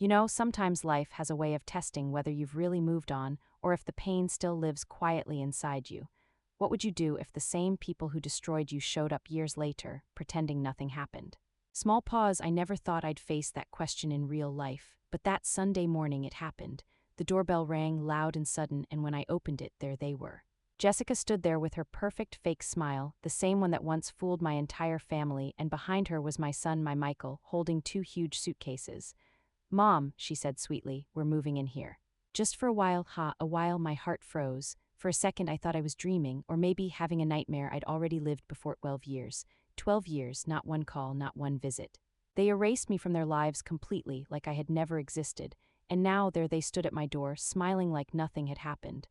You know, sometimes life has a way of testing whether you've really moved on or if the pain still lives quietly inside you. What would you do if the same people who destroyed you showed up years later, pretending nothing happened? Small pause, I never thought I'd face that question in real life, but that Sunday morning it happened. The doorbell rang loud and sudden, and when I opened it, there they were. Jessica stood there with her perfect fake smile, the same one that once fooled my entire family, and behind her was my son, my Michael, holding two huge suitcases. "Mom," she said sweetly, "we're moving in here." Just for a while, a while my heart froze. For a second I thought I was dreaming, or maybe having a nightmare I'd already lived before 12 years. 12 years, not one call, not one visit. They erased me from their lives completely, like I had never existed, and now there they stood at my door, smiling like nothing had happened.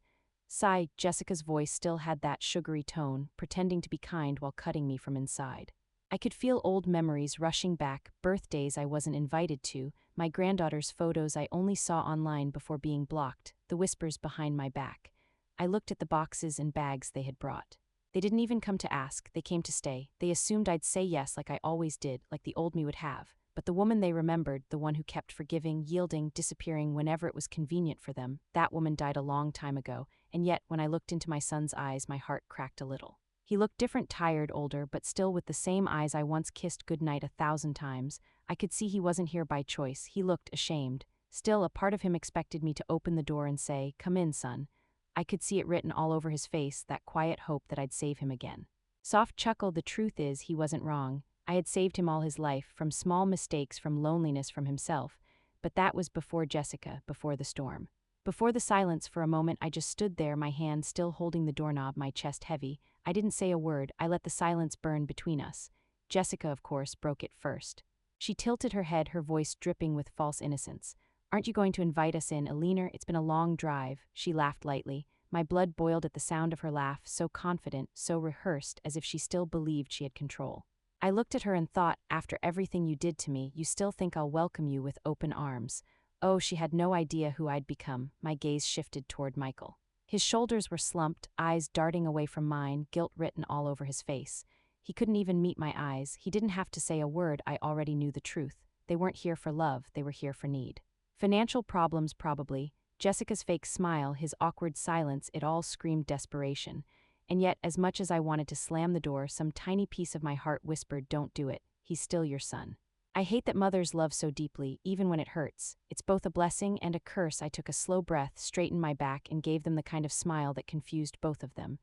Sigh, Jessica's voice still had that sugary tone, pretending to be kind while cutting me from inside. I could feel old memories rushing back, birthdays I wasn't invited to, my granddaughter's photos I only saw online before being blocked, the whispers behind my back. I looked at the boxes and bags they had brought. They didn't even come to ask, they came to stay. They assumed I'd say yes like I always did, like the old me would have. But the woman they remembered, the one who kept forgiving, yielding, disappearing whenever it was convenient for them, that woman died a long time ago, and yet when I looked into my son's eyes my heart cracked a little. He looked different, tired, older, but still with the same eyes I once kissed goodnight 1,000 times. I could see he wasn't here by choice. He looked ashamed. Still, a part of him expected me to open the door and say, "Come in, son." I could see it written all over his face, that quiet hope that I'd save him again. Soft chuckle, the truth is, he wasn't wrong. I had saved him all his life, from small mistakes, from loneliness, from himself. But that was before Jessica, before the storm. Before the silence, for a moment I just stood there, my hand still holding the doorknob, my chest heavy. I didn't say a word, I let the silence burn between us. Jessica, of course, broke it first. She tilted her head, her voice dripping with false innocence. "Aren't you going to invite us in, Alina? It's been a long drive." She laughed lightly. My blood boiled at the sound of her laugh, so confident, so rehearsed, as if she still believed she had control. I looked at her and thought, after everything you did to me, you still think I'll welcome you with open arms. Oh, she had no idea who I'd become. My gaze shifted toward Michael. His shoulders were slumped, eyes darting away from mine, guilt written all over his face. He couldn't even meet my eyes. He didn't have to say a word. I already knew the truth. They weren't here for love, they were here for need. Financial problems, probably. Jessica's fake smile, his awkward silence, it all screamed desperation. And yet, as much as I wanted to slam the door, some tiny piece of my heart whispered, "Don't do it. He's still your son." I hate that mothers love so deeply, even when it hurts. It's both a blessing and a curse. I took a slow breath, straightened my back, and gave them the kind of smile that confused both of them.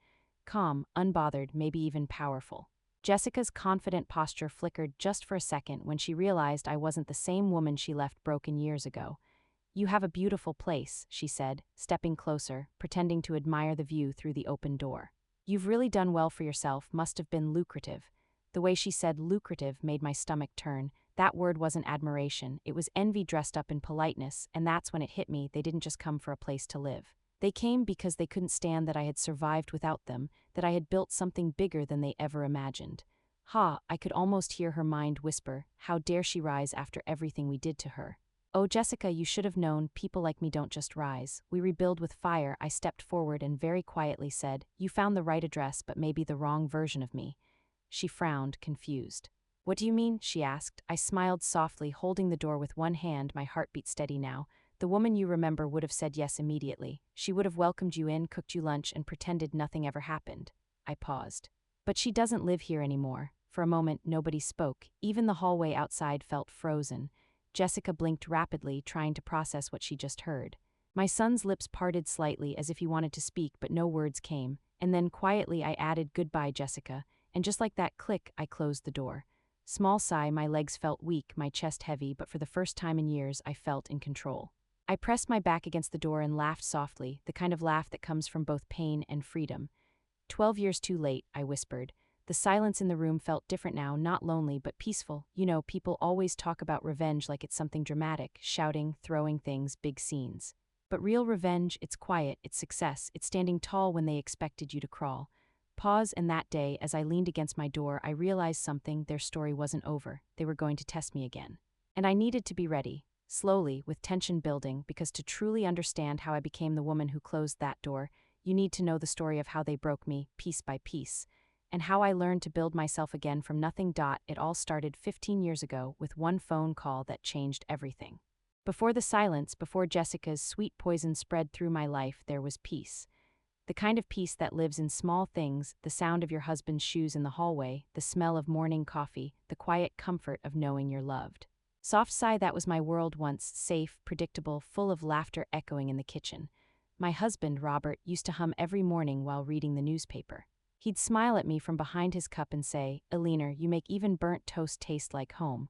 Calm, unbothered, maybe even powerful. Jessica's confident posture flickered just for a second when she realized I wasn't the same woman she left broken years ago. "You have a beautiful place," she said, stepping closer, pretending to admire the view through the open door. "You've really done well for yourself, must have been lucrative." The way she said lucrative made my stomach turn. That word wasn't admiration, it was envy dressed up in politeness, and that's when it hit me, they didn't just come for a place to live. They came because they couldn't stand that I had survived without them, that I had built something bigger than they ever imagined. I could almost hear her mind whisper, how dare she rise after everything we did to her. "Oh, Jessica, you should have known, people like me don't just rise. We rebuild with fire." I stepped forward and very quietly said, "You found the right address, but maybe the wrong version of me." She frowned, confused. "What do you mean?" she asked. I smiled softly, holding the door with one hand, my heartbeat steady now. "The woman you remember would have said yes immediately. She would have welcomed you in, cooked you lunch, and pretended nothing ever happened." I paused. "But she doesn't live here anymore." For a moment, nobody spoke. Even the hallway outside felt frozen. Jessica blinked rapidly, trying to process what she just heard. My son's lips parted slightly as if he wanted to speak, but no words came. And then quietly I added, "Goodbye, Jessica." And just like that click, I closed the door. Small sigh, my legs felt weak, my chest heavy, but for the first time in years, I felt in control. I pressed my back against the door and laughed softly, the kind of laugh that comes from both pain and freedom. 12 years too late," I whispered. The silence in the room felt different now, not lonely, but peaceful. You know, people always talk about revenge like it's something dramatic, shouting, throwing things, big scenes. But real revenge, it's quiet, it's success, it's standing tall when they expected you to crawl. Pause, and that day, as I leaned against my door, I realized something. Their story wasn't over. They were going to test me again. And I needed to be ready, slowly, with tension building, because to truly understand how I became the woman who closed that door, you need to know the story of how they broke me, piece by piece, and how I learned to build myself again from nothing. It all started 15 years ago with one phone call that changed everything. Before the silence, before Jessica's sweet poison spread through my life, there was peace. The kind of peace that lives in small things, the sound of your husband's shoes in the hallway, the smell of morning coffee, the quiet comfort of knowing you're loved. Soft sigh, that was my world once, safe, predictable, full of laughter echoing in the kitchen. My husband, Robert, used to hum every morning while reading the newspaper. He'd smile at me from behind his cup and say, "Eleanor, you make even burnt toast taste like home."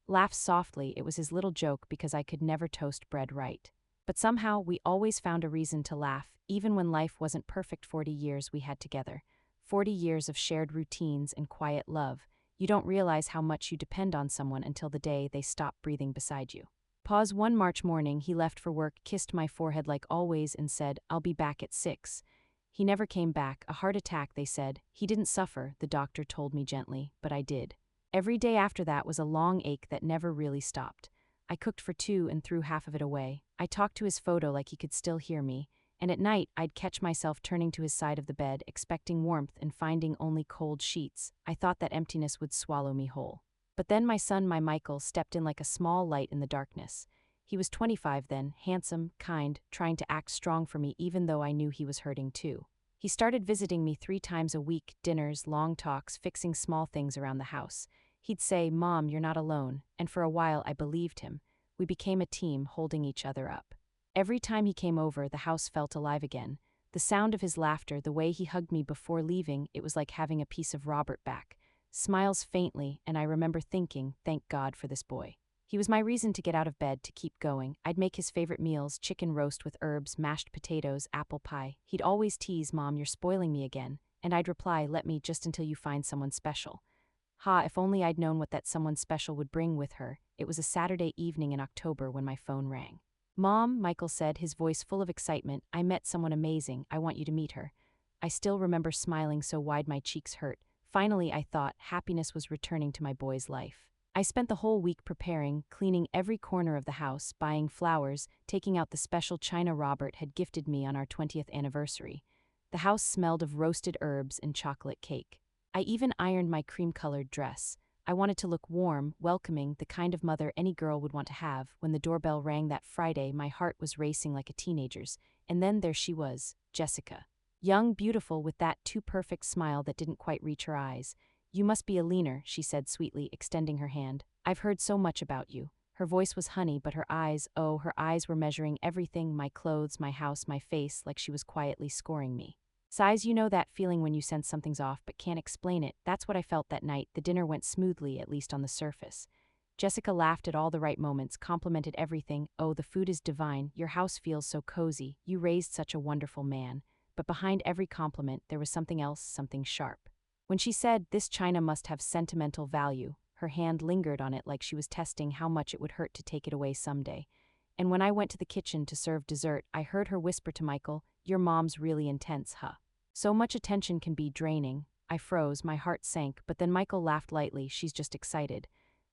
Laugh softly, it was his little joke because I could never toast bread right. But somehow, we always found a reason to laugh, even when life wasn't perfect. 40 years we had together. 40 years of shared routines and quiet love. You don't realize how much you depend on someone until the day they stop breathing beside you. Pause. One March morning, he left for work, kissed my forehead like always, and said, "I'll be back at 6. He never came back. A heart attack, they said. He didn't suffer, the doctor told me gently, but I did. Every day after that was a long ache that never really stopped. I cooked for 2 and threw half of it away. I talked to his photo like he could still hear me, and at night I'd catch myself turning to his side of the bed, expecting warmth and finding only cold sheets. I thought that emptiness would swallow me whole. But then my son, my Michael, stepped in like a small light in the darkness. He was 25 then, handsome, kind, trying to act strong for me even though I knew he was hurting too. He started visiting me 3 times a week, dinners, long talks, fixing small things around the house. He'd say, "Mom, you're not alone," and for a while I believed him. We became a team, holding each other up. Every time he came over, the house felt alive again. The sound of his laughter, the way he hugged me before leaving, it was like having a piece of Robert back. Smiles faintly, and I remember thinking, thank God for this boy. He was my reason to get out of bed, to keep going. I'd make his favorite meals, chicken roast with herbs, mashed potatoes, apple pie. He'd always tease, "Mom, you're spoiling me again." And I'd reply, "Let me, just until you find someone special." Ha, if only I'd known what that someone special would bring with her. It was a Saturday evening in October when my phone rang. "Mom," Michael said, his voice full of excitement, "I met someone amazing. I want you to meet her." I still remember smiling so wide my cheeks hurt. Finally, I thought, happiness was returning to my boy's life. I spent the whole week preparing, cleaning every corner of the house, buying flowers, taking out the special china Robert had gifted me on our 20th anniversary. The house smelled of roasted herbs and chocolate cake. I even ironed my cream-colored dress. I wanted to look warm, welcoming, the kind of mother any girl would want to have. When the doorbell rang that Friday, my heart was racing like a teenager's. And then there she was, Jessica. Young, beautiful, with that too-perfect smile that didn't quite reach her eyes. "You must be Eleanor," she said sweetly, extending her hand. "I've heard so much about you." Her voice was honey, but her eyes, oh, her eyes were measuring everything, my clothes, my house, my face, like she was quietly scoring me. Sighs, you know that feeling when you sense something's off but can't explain it. That's what I felt that night. The dinner went smoothly, at least on the surface. Jessica laughed at all the right moments, complimented everything. "Oh, the food is divine. Your house feels so cozy. You raised such a wonderful man." But behind every compliment, there was something else, something sharp. When she said, "This china must have sentimental value," her hand lingered on it like she was testing how much it would hurt to take it away someday. And when I went to the kitchen to serve dessert, I heard her whisper to Michael, "Your mom's really intense, huh?" So much attention can be draining. I froze, my heart sank, but then Michael laughed lightly. "She's just excited."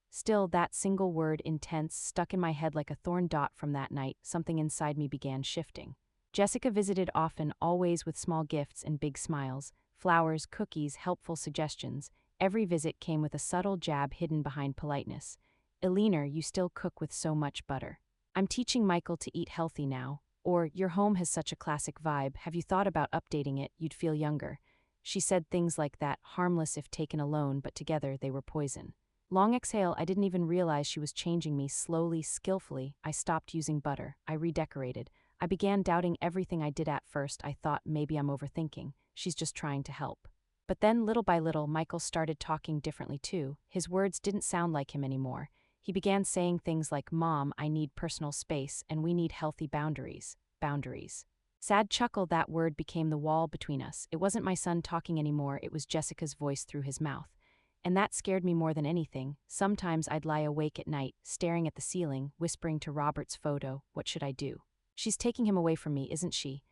Still, that single word, intense, stuck in my head like a thorn dot. From that night, something inside me began shifting. Jessica visited often, always with small gifts and big smiles. Flowers, cookies, helpful suggestions. Every visit came with a subtle jab hidden behind politeness. "Eleanor, you still cook with so much butter." "I'm teaching Michael to eat healthy now." Or, "Your home has such a classic vibe. Have you thought about updating it? You'd feel younger." She said things like that, harmless if taken alone, but together they were poison. Long exhale, I didn't even realize she was changing me. Slowly, skillfully, I stopped using butter. I redecorated. I began doubting everything I did. At first, I thought maybe I'm overthinking. She's just trying to help. But then, little by little, Michael started talking differently too. His words didn't sound like him anymore. He began saying things like, "Mom, I need personal space, and we need healthy boundaries." Boundaries. Sad chuckle, that word became the wall between us. It wasn't my son talking anymore, it was Jessica's voice through his mouth. And that scared me more than anything. Sometimes I'd lie awake at night, staring at the ceiling, whispering to Robert's photo, "What should I do? She's taking him away from me, isn't she?"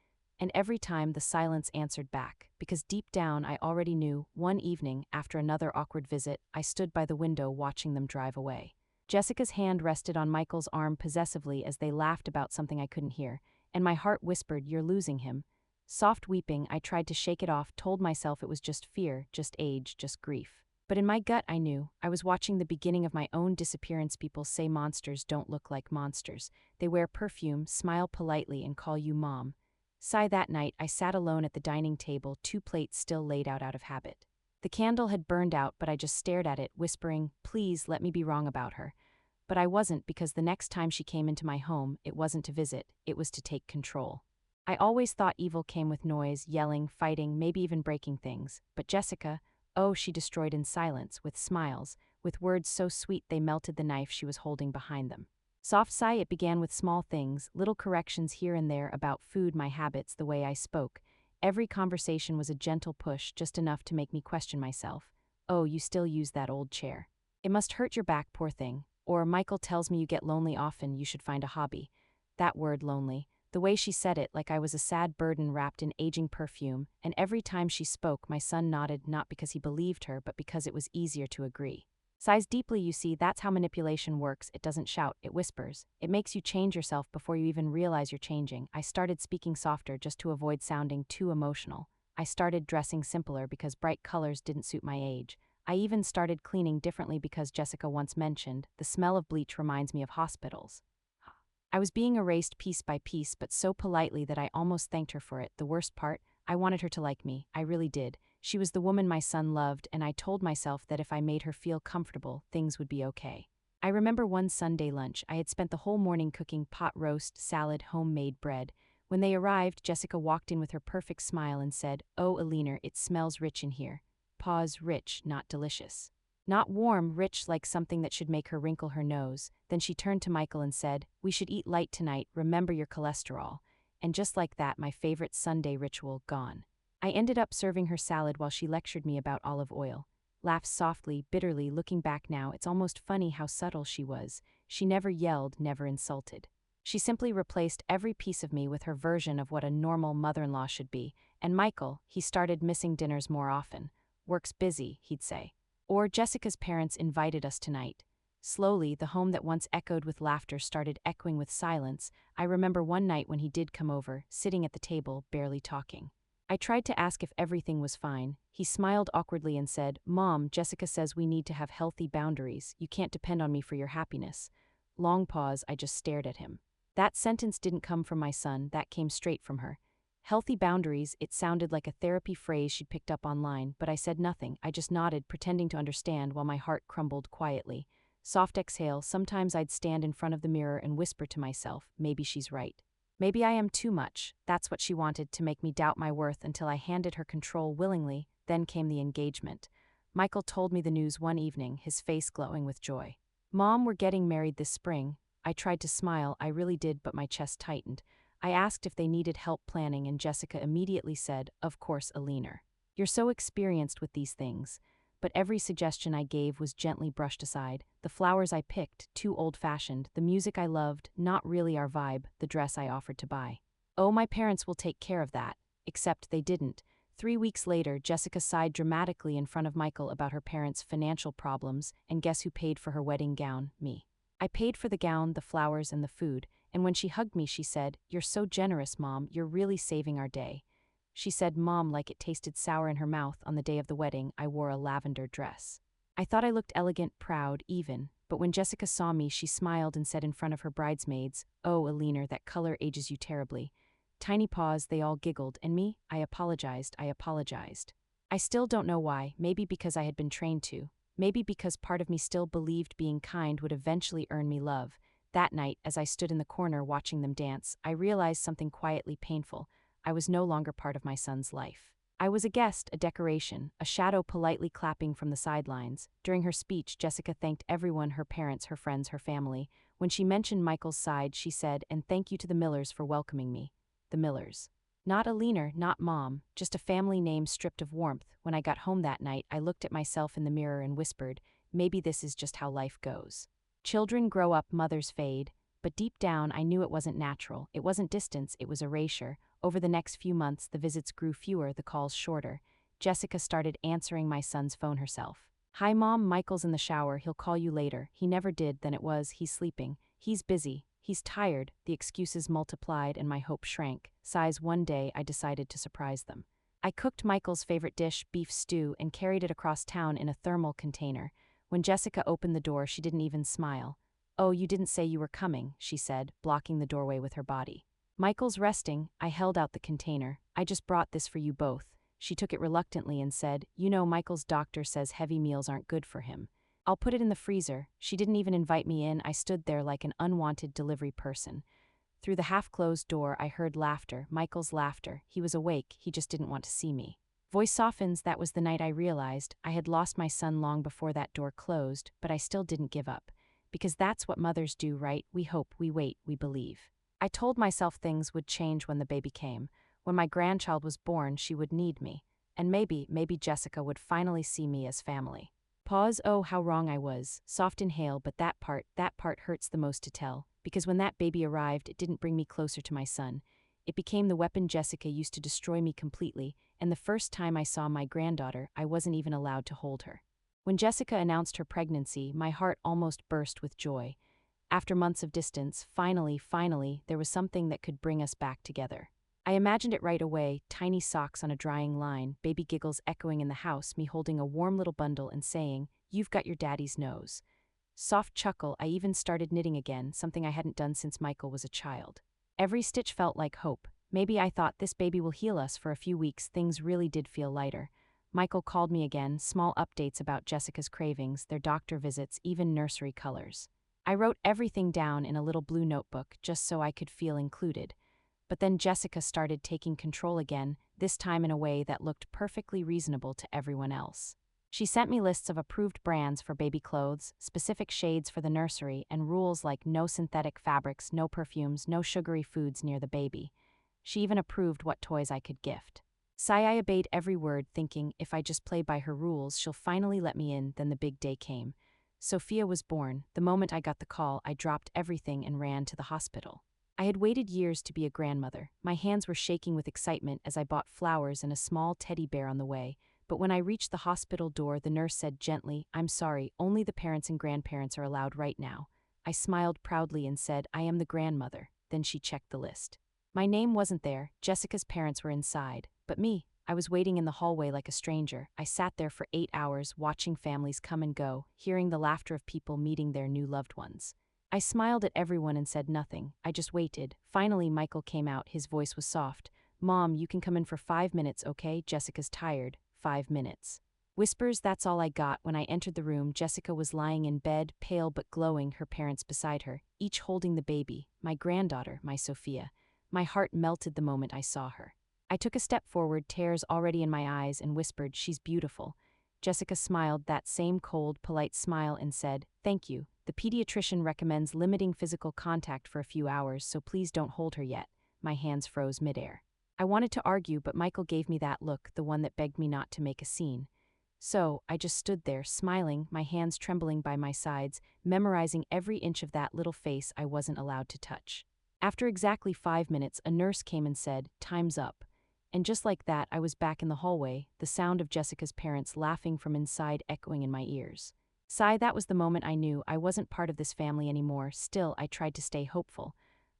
And every time the silence answered back, because deep down I already knew. One evening, after another awkward visit, I stood by the window watching them drive away. Jessica's hand rested on Michael's arm possessively as they laughed about something I couldn't hear, and my heart whispered, "You're losing him." Soft weeping, I tried to shake it off, told myself it was just fear, just age, just grief. But in my gut, I knew. I was watching the beginning of my own disappearance. People say monsters don't look like monsters. They wear perfume, smile politely, and call you mom. Sigh. That night, I sat alone at the dining table, 2 plates still laid out of habit. The candle had burned out, but I just stared at it, whispering, please let me be wrong about her. But I wasn't, because the next time she came into my home, it wasn't to visit, it was to take control. I always thought evil came with noise, yelling, fighting, maybe even breaking things. But Jessica, oh, she destroyed in silence, with smiles, with words so sweet they melted the knife she was holding behind them. Soft sigh. It began with small things, little corrections here and there about food, my habits, the way I spoke. Every conversation was a gentle push, just enough to make me question myself. Oh, you still use that old chair. It must hurt your back, poor thing. Or Michael tells me you get lonely often, you should find a hobby. That word, lonely. The way she said it, like I was a sad burden wrapped in aging perfume, and every time she spoke, my son nodded, not because he believed her, but because it was easier to agree. Sighs deeply. You see, that's how manipulation works. It doesn't shout, it whispers. It makes you change yourself before you even realize you're changing. I started speaking softer just to avoid sounding too emotional. I started dressing simpler because bright colors didn't suit my age. I even started cleaning differently because Jessica once mentioned, the smell of bleach reminds me of hospitals. I was being erased piece by piece, but so politely that I almost thanked her for it. The worst part, I wanted her to like me. I really did. She was the woman my son loved, and I told myself that if I made her feel comfortable, things would be okay. I remember one Sunday lunch. I had spent the whole morning cooking pot roast, salad, homemade bread. When they arrived, Jessica walked in with her perfect smile and said, "Oh, Alina, it smells rich in here." Pause. Rich, not delicious. Not warm, rich, like something that should make her wrinkle her nose. Then she turned to Michael and said, "We should eat light tonight, remember your cholesterol." And just like that, my favorite Sunday ritual gone. I ended up serving her salad while she lectured me about olive oil. Laughed softly, bitterly. Looking back now, it's almost funny how subtle she was. She never yelled, never insulted. She simply replaced every piece of me with her version of what a normal mother-in-law should be. And Michael, he started missing dinners more often. "Work's busy," he'd say. Or, "Jessica's parents invited us tonight." Slowly, the home that once echoed with laughter started echoing with silence. I remember one night when he did come over, sitting at the table, barely talking. I tried to ask if everything was fine. He smiled awkwardly and said, "Mom, Jessica says we need to have healthy boundaries. You can't depend on me for your happiness." Long pause. I just stared at him. That sentence didn't come from my son, that came straight from her. Healthy boundaries, it sounded like a therapy phrase she'd picked up online, but I said nothing. I just nodded, pretending to understand while my heart crumbled quietly. Soft exhale. Sometimes I'd stand in front of the mirror and whisper to myself, maybe she's right. Maybe I am too much. That's what she wanted, to make me doubt my worth, until I handed her control willingly. Then came the engagement. Michael told me the news one evening, his face glowing with joy. "Mom, we're getting married this spring." I tried to smile, I really did, but my chest tightened. I asked if they needed help planning, and Jessica immediately said, "Of course, Alina. You're so experienced with these things." But every suggestion I gave was gently brushed aside. The flowers I picked, too old-fashioned. The music I loved, not really our vibe. The dress I offered to buy. "Oh, my parents will take care of that." Except they didn't. 3 weeks later, Jessica sighed dramatically in front of Michael about her parents' financial problems, and guess who paid for her wedding gown? Me. I paid for the gown, the flowers, and the food, and when she hugged me, she said, "You're so generous, Mom, you're really saving our day." She said "Mom" like it tasted sour in her mouth. On the day of the wedding, I wore a lavender dress. I thought I looked elegant, proud, even, but when Jessica saw me, she smiled and said in front of her bridesmaids, "Oh, Alina, that color ages you terribly." Tiny pause. They all giggled, and me? I apologized. I still don't know why, maybe because I had been trained to. Maybe because part of me still believed being kind would eventually earn me love. That night, as I stood in the corner watching them dance, I realized something quietly painful. I was no longer part of my son's life. I was a guest, a decoration, a shadow politely clapping from the sidelines. During her speech, Jessica thanked everyone, her parents, her friends, her family. When she mentioned Michael's side, she said, "And thank you to the Millers for welcoming me." The Millers. Not Alina, not Mom, just a family name stripped of warmth. When I got home that night, I looked at myself in the mirror and whispered, maybe this is just how life goes. Children grow up, mothers fade. But deep down, I knew it wasn't natural. It wasn't distance, it was erasure. Over the next few months, the visits grew fewer, the calls shorter. Jessica started answering my son's phone herself. "Hi, Mom, Michael's in the shower, he'll call you later." He never did. Then it was, "He's sleeping. He's busy. He's tired." The excuses multiplied and my hope shrank. Sighs. One day, I decided to surprise them. I cooked Michael's favorite dish, beef stew, and carried it across town in a thermal container. When Jessica opened the door, she didn't even smile. "Oh, you didn't say you were coming," she said, blocking the doorway with her body. "Michael's resting." I held out the container. "I just brought this for you both." She took it reluctantly and said, "You know, Michael's doctor says heavy meals aren't good for him." "I'll put it in the freezer." She didn't even invite me in. I stood there like an unwanted delivery person. Through the half-closed door, I heard laughter, Michael's laughter. He was awake, he just didn't want to see me. Voice softens. That was the night I realized I had lost my son long before that door closed, but I still didn't give up. Because that's what mothers do, right? We hope, we wait, we believe. I told myself things would change when the baby came. When my grandchild was born, she would need me. And maybe Jessica would finally see me as family. Pause. Oh, how wrong I was. Soft inhale, but that part hurts the most to tell. Because when that baby arrived, it didn't bring me closer to my son. It became the weapon Jessica used to destroy me completely, and the first time I saw my granddaughter, I wasn't even allowed to hold her. When Jessica announced her pregnancy, my heart almost burst with joy. After months of distance, finally, there was something that could bring us back together. I imagined it right away, tiny socks on a drying line, baby giggles echoing in the house, me holding a warm little bundle and saying, "You've got your daddy's nose." Soft chuckle. I even started knitting again, something I hadn't done since Michael was a child. Every stitch felt like hope. Maybe I thought this baby will heal us. For a few weeks, things really did feel lighter. Michael called me again, small updates about Jessica's cravings, their doctor visits, even nursery colors. I wrote everything down in a little blue notebook, just so I could feel included. But then Jessica started taking control again, this time in a way that looked perfectly reasonable to everyone else. She sent me lists of approved brands for baby clothes, specific shades for the nursery, and rules like no synthetic fabrics, no perfumes, no sugary foods near the baby. She even approved what toys I could gift. I obeyed every word, thinking, if I just play by her rules, she'll finally let me in. Then the big day came. Sophia was born. The moment I got the call, I dropped everything and ran to the hospital. I had waited years to be a grandmother. My hands were shaking with excitement as I bought flowers and a small teddy bear on the way. But when I reached the hospital door, the nurse said gently, "I'm sorry, only the parents and grandparents are allowed right now." I smiled proudly and said, "I am the grandmother." Then she checked the list. My name wasn't there. Jessica's parents were inside. But me, I was waiting in the hallway like a stranger. I sat there for 8 hours, watching families come and go, hearing the laughter of people meeting their new loved ones. I smiled at everyone and said nothing. I just waited. Finally, Michael came out. His voice was soft. "Mom, you can come in for 5 minutes, okay? Jessica's tired." 5 minutes. Whispers. That's all I got. When I entered the room, Jessica was lying in bed, pale but glowing, her parents beside her, each holding the baby, my granddaughter, my Sophia. My heart melted the moment I saw her. I took a step forward, tears already in my eyes, and whispered, "She's beautiful." Jessica smiled, that same cold, polite smile, and said, "Thank you. The pediatrician recommends limiting physical contact for a few hours, so please don't hold her yet." My hands froze midair. I wanted to argue, but Michael gave me that look, the one that begged me not to make a scene. So I just stood there, smiling, my hands trembling by my sides, memorizing every inch of that little face I wasn't allowed to touch. After exactly 5 minutes, a nurse came and said, "Time's up." And just like that, I was back in the hallway, the sound of Jessica's parents laughing from inside echoing in my ears. That was the moment I knew I wasn't part of this family anymore. Still, I tried to stay hopeful.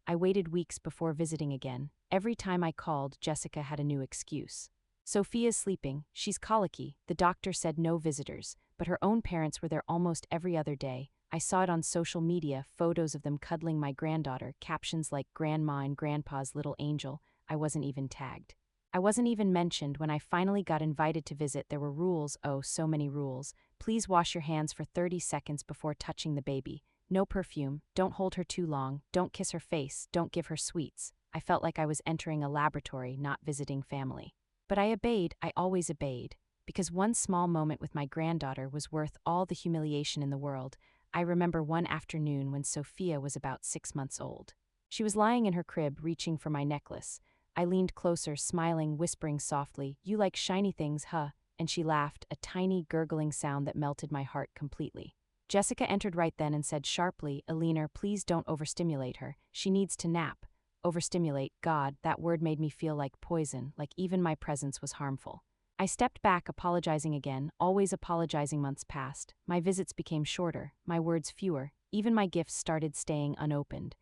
I waited weeks before visiting again. Every time I called, Jessica had a new excuse. "Sophia's sleeping, she's colicky." The doctor said no visitors, but her own parents were there almost every other day. I saw it on social media, photos of them cuddling my granddaughter, captions like "Grandma and Grandpa's little angel." I wasn't even tagged. I wasn't even mentioned. When I finally got invited to visit, there were rules. Oh, so many rules. Please wash your hands for 30 seconds before touching the baby. No perfume, don't hold her too long, don't kiss her face, don't give her sweets. I felt like I was entering a laboratory, not visiting family. But I obeyed. I always obeyed. Because one small moment with my granddaughter was worth all the humiliation in the world. I remember one afternoon when Sophia was about 6 months old. She was lying in her crib, reaching for my necklace. I leaned closer, smiling, whispering softly, "You like shiny things, huh?" And she laughed, a tiny, gurgling sound that melted my heart completely. Jessica entered right then and said sharply, "Alina, please don't overstimulate her. She needs to nap." Overstimulate, God, that word made me feel like poison, like even my presence was harmful. I stepped back, apologizing again, always apologizing. Months passed. My visits became shorter, my words fewer, even my gifts started staying unopened.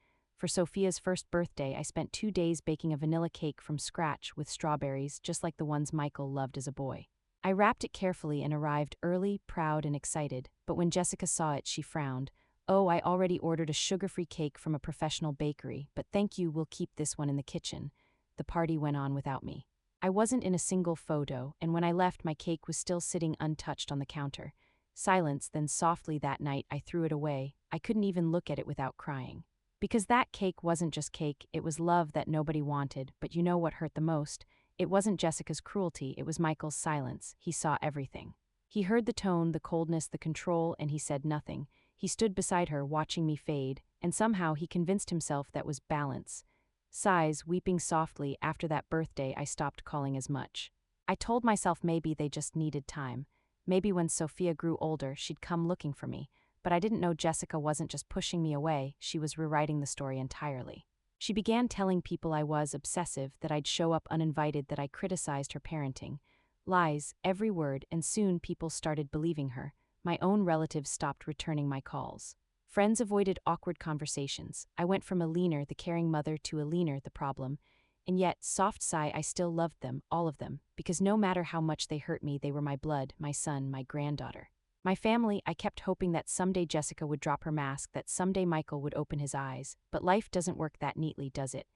For Sophia's first birthday, I spent 2 days baking a vanilla cake from scratch with strawberries, just like the ones Michael loved as a boy. I wrapped it carefully and arrived early, proud and excited, but when Jessica saw it, she frowned. "Oh, I already ordered a sugar-free cake from a professional bakery, but thank you, we'll keep this one in the kitchen." The party went on without me. I wasn't in a single photo, and when I left, my cake was still sitting untouched on the counter. Silence, then softly that night I threw it away. I couldn't even look at it without crying. Because that cake wasn't just cake, it was love that nobody wanted, but you know what hurt the most? It wasn't Jessica's cruelty, it was Michael's silence. He saw everything. He heard the tone, the coldness, the control, and he said nothing. He stood beside her, watching me fade, and somehow he convinced himself that was balance. Sighs, weeping softly. After that birthday, I stopped calling as much. I told myself maybe they just needed time. Maybe when Sophia grew older, she'd come looking for me. But I didn't know Jessica wasn't just pushing me away, she was rewriting the story entirely. She began telling people I was obsessive, that I'd show up uninvited, that I criticized her parenting. Lies, every word, and soon people started believing her. My own relatives stopped returning my calls. Friends avoided awkward conversations. I went from Alina, the caring mother, to Alina, the problem. And yet, soft sigh, I still loved them, all of them, because no matter how much they hurt me, they were my blood, my son, my granddaughter. My family, I kept hoping that someday Jessica would drop her mask, that someday Michael would open his eyes. But life doesn't work that neatly, does it?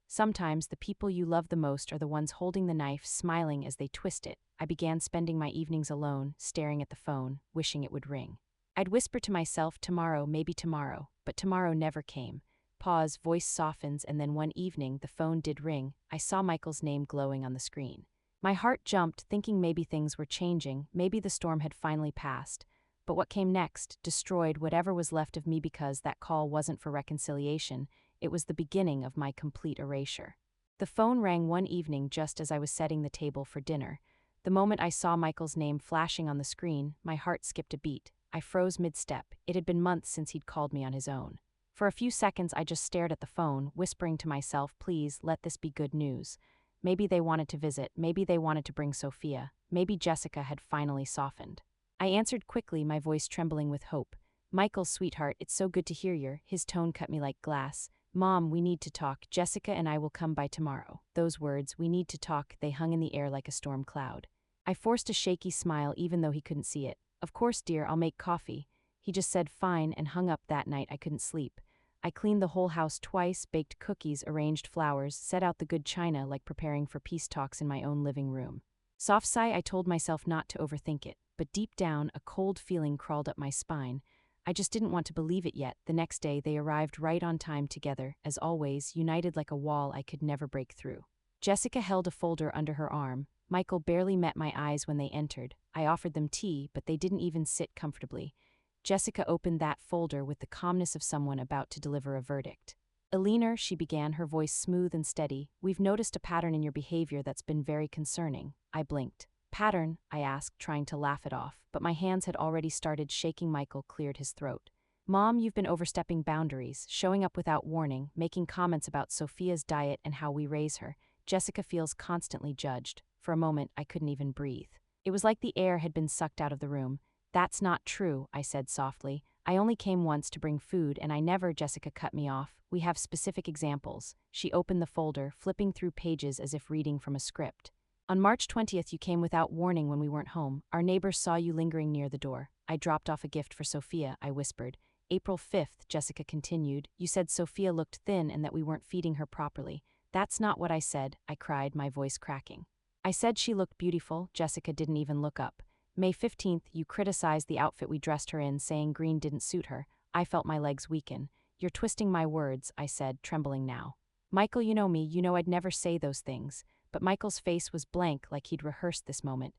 Sometimes the people you love the most are the ones holding the knife, smiling as they twist it. I began spending my evenings alone, staring at the phone, wishing it would ring. I'd whisper to myself, tomorrow, maybe tomorrow, but tomorrow never came. Pause, voice softens, and then one evening, the phone did ring. I saw Michael's name glowing on the screen. My heart jumped, thinking maybe things were changing, maybe the storm had finally passed. But what came next destroyed whatever was left of me, because that call wasn't for reconciliation, it was the beginning of my complete erasure. The phone rang one evening just as I was setting the table for dinner. The moment I saw Michael's name flashing on the screen, my heart skipped a beat. I froze mid-step. It had been months since he'd called me on his own. For a few seconds I just stared at the phone, whispering to myself, please, let this be good news. Maybe they wanted to visit, maybe they wanted to bring Sophia, maybe Jessica had finally softened. I answered quickly, my voice trembling with hope. Michael, sweetheart, it's so good to hear you. His tone cut me like glass. Mom, we need to talk. Jessica and I will come by tomorrow. Those words, we need to talk, they hung in the air like a storm cloud. I forced a shaky smile even though he couldn't see it. Of course, dear, I'll make coffee. He just said fine and hung up. That night I couldn't sleep. I cleaned the whole house twice, baked cookies, arranged flowers, set out the good china like preparing for peace talks in my own living room. Soft sigh, I told myself not to overthink it, but deep down a cold feeling crawled up my spine. I just didn't want to believe it yet. The next day they arrived right on time together, as always, united like a wall I could never break through. Jessica held a folder under her arm. Michael barely met my eyes when they entered. I offered them tea, but they didn't even sit comfortably. Jessica opened that folder with the calmness of someone about to deliver a verdict. Alina, she began, her voice smooth and steady, we've noticed a pattern in your behavior that's been very concerning. I blinked. Pattern? I asked, trying to laugh it off, but my hands had already started shaking. Michael cleared his throat. Mom, you've been overstepping boundaries, showing up without warning, making comments about Sophia's diet and how we raise her. Jessica feels constantly judged. For a moment, I couldn't even breathe. It was like the air had been sucked out of the room. That's not true, I said softly. I only came once to bring food and I never. Jessica cut me off. We have specific examples. She opened the folder, flipping through pages as if reading from a script. On March 20th, you came without warning when we weren't home. Our neighbors saw you lingering near the door. I dropped off a gift for Sophia, I whispered. April 5th, Jessica continued. You said Sophia looked thin and that we weren't feeding her properly. That's not what I said, I cried, my voice cracking. I said she looked beautiful. Jessica didn't even look up. May 15th, you criticized the outfit we dressed her in, saying green didn't suit her. I felt my legs weaken. You're twisting my words, I said, trembling now. Michael, you know me, you know I'd never say those things. But Michael's face was blank, like he'd rehearsed this moment.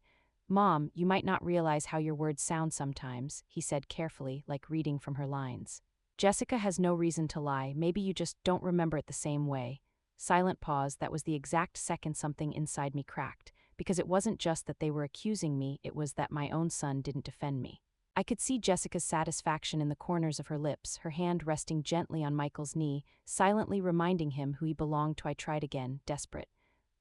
Mom, you might not realize how your words sound sometimes, he said carefully, like reading from her lines. Jessica has no reason to lie, maybe you just don't remember it the same way. Silent pause, that was the exact second something inside me cracked. Because it wasn't just that they were accusing me, it was that my own son didn't defend me. I could see Jessica's satisfaction in the corners of her lips, her hand resting gently on Michael's knee, silently reminding him who he belonged to. I tried again, desperate.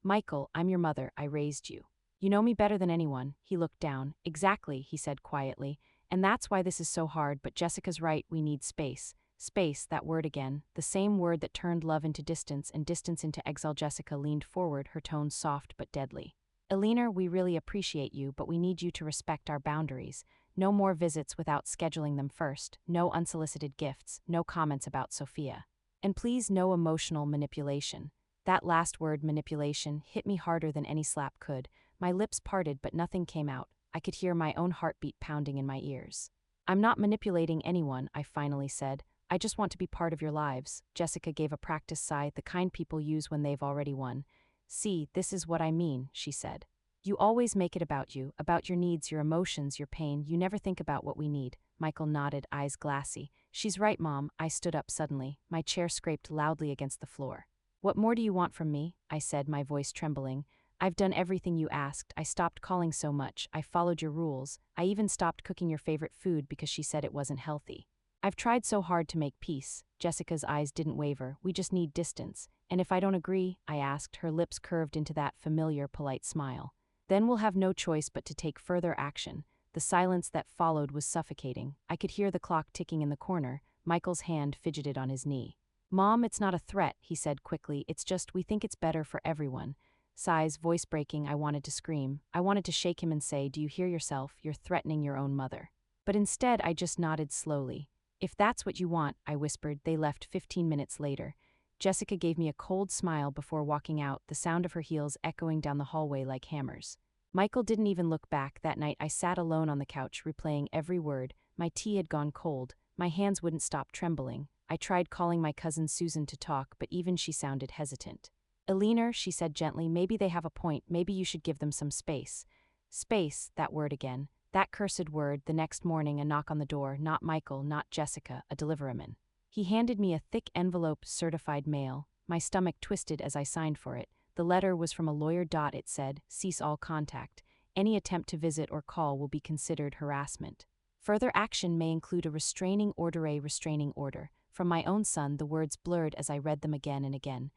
Michael, I'm your mother, I raised you. You know me better than anyone. He looked down. Exactly, he said quietly. And that's why this is so hard, but Jessica's right, we need space. Space, that word again, the same word that turned love into distance and distance into exile. Jessica leaned forward, her tone soft but deadly. Elena, we really appreciate you, but we need you to respect our boundaries. No more visits without scheduling them first, no unsolicited gifts, no comments about Sophia. And please, no emotional manipulation. That last word, manipulation, hit me harder than any slap could. My lips parted but nothing came out. I could hear my own heartbeat pounding in my ears. I'm not manipulating anyone, I finally said. I just want to be part of your lives. Jessica gave a practiced sigh, the kind people use when they've already won. See, this is what I mean, she said. You always make it about you, about your needs, your emotions, your pain. You never think about what we need. Michael nodded, eyes glassy. She's right, Mom. I stood up suddenly. My chair scraped loudly against the floor. What more do you want from me? I said, my voice trembling. I've done everything you asked. I stopped calling so much. I followed your rules. I even stopped cooking your favorite food because she said it wasn't healthy. I've tried so hard to make peace. Jessica's eyes didn't waver. We just need distance. And if I don't agree, I asked, her lips curved into that familiar, polite smile. Then we'll have no choice but to take further action. The silence that followed was suffocating. I could hear the clock ticking in the corner. Michael's hand fidgeted on his knee. Mom, it's not a threat, he said quickly. It's just we think it's better for everyone. Sighs, voice breaking, I wanted to scream. I wanted to shake him and say, do you hear yourself? You're threatening your own mother. But instead, I just nodded slowly. If that's what you want, I whispered. They left 15 minutes later. Jessica gave me a cold smile before walking out, the sound of her heels echoing down the hallway like hammers. Michael didn't even look back. That night I sat alone on the couch, replaying every word. My tea had gone cold. My hands wouldn't stop trembling. I tried calling my cousin Susan to talk, but even she sounded hesitant. Elena, she said gently, maybe they have a point. Maybe you should give them some space. Space, that word again. That cursed word. The next morning, a knock on the door. Not Michael, not Jessica, a deliveryman. He handed me a thick envelope, certified mail. My stomach twisted as I signed for it. The letter was from a lawyer. It said, cease all contact. Any attempt to visit or call will be considered harassment. Further action may include a restraining order. A restraining order. From my own son, the words blurred as I read them again and again.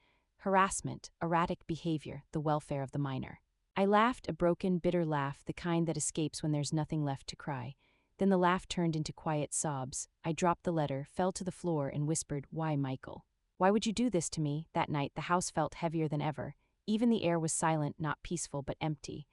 Harassment, erratic behavior, the welfare of the minor. I laughed, a broken, bitter laugh, the kind that escapes when there's nothing left to cry. Then the laugh turned into quiet sobs. I dropped the letter, fell to the floor, and whispered, why, Michael? Why would you do this to me? That night, the house felt heavier than ever. Even the air was silent, not peaceful, but empty.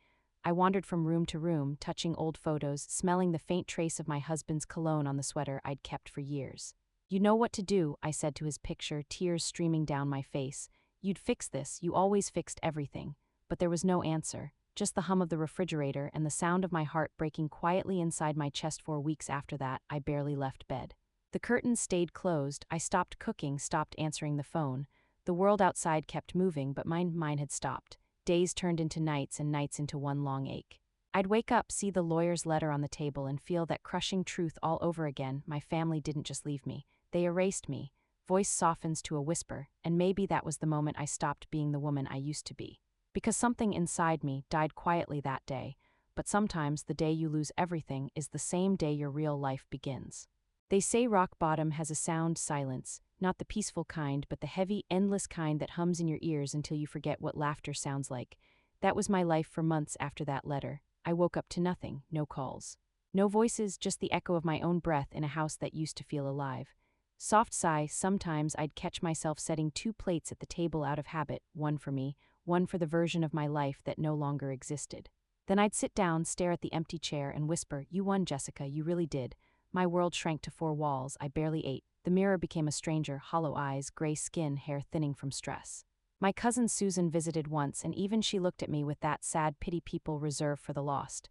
I wandered from room to room, touching old photos, smelling the faint trace of my husband's cologne on the sweater I'd kept for years. You know what to do, I said to his picture, tears streaming down my face. You'd fix this, you always fixed everything. But there was no answer, just the hum of the refrigerator and the sound of my heart breaking quietly inside my chest. 4 weeks after that, I barely left bed. The curtains stayed closed, I stopped cooking, stopped answering the phone. The world outside kept moving, but mine had stopped. Days turned into nights and nights into one long ache. I'd wake up, see the lawyer's letter on the table, and feel that crushing truth all over again. My family didn't just leave me, they erased me. Voice softens to a whisper, and maybe that was the moment I stopped being the woman I used to be. Because something inside me died quietly that day, but sometimes the day you lose everything is the same day your real life begins. They say rock bottom has a sound silence, not the peaceful kind, but the heavy, endless kind that hums in your ears until you forget what laughter sounds like. That was my life for months after that letter. I woke up to nothing, no calls. No voices, just the echo of my own breath in a house that used to feel alive. Soft sigh, sometimes I'd catch myself setting 2 plates at the table out of habit, one for me, one for the version of my life that no longer existed. Then I'd sit down, stare at the empty chair, and whisper, you won, Jessica, you really did. My world shrank to 4 walls, I barely ate. The mirror became a stranger, hollow eyes, gray skin, hair thinning from stress. My cousin Susan visited once, and even she looked at me with that sad pity people reserve for the lost.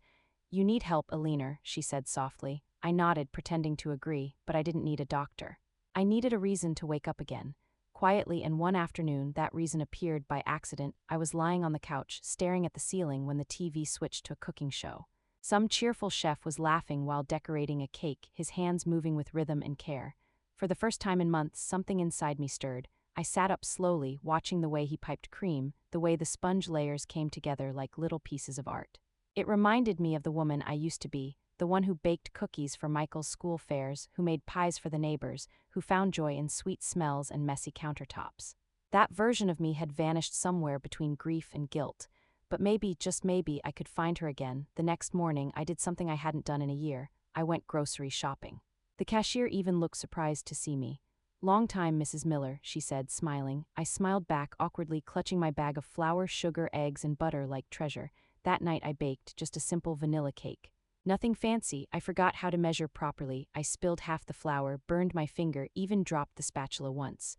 You need help, Elena, she said softly. I nodded, pretending to agree, but I didn't need a doctor. I needed a reason to wake up again. Quietly, and one afternoon, that reason appeared by accident. I was lying on the couch, staring at the ceiling when the TV switched to a cooking show. Some cheerful chef was laughing while decorating a cake, his hands moving with rhythm and care. For the first time in months, something inside me stirred. I sat up slowly, watching the way he piped cream, the way the sponge layers came together like little pieces of art. It reminded me of the woman I used to be, the one who baked cookies for Michael's school fairs, who made pies for the neighbors, who found joy in sweet smells and messy countertops. That version of me had vanished somewhere between grief and guilt. But maybe, just maybe, I could find her again. The next morning, I did something I hadn't done in a year. I went grocery shopping. The cashier even looked surprised to see me. "Long time, Mrs. Miller," she said, smiling. I smiled back, awkwardly clutching my bag of flour, sugar, eggs, and butter like treasure. That night I baked just a simple vanilla cake. Nothing fancy. I forgot how to measure properly. I spilled half the flour, burned my finger, even dropped the spatula once.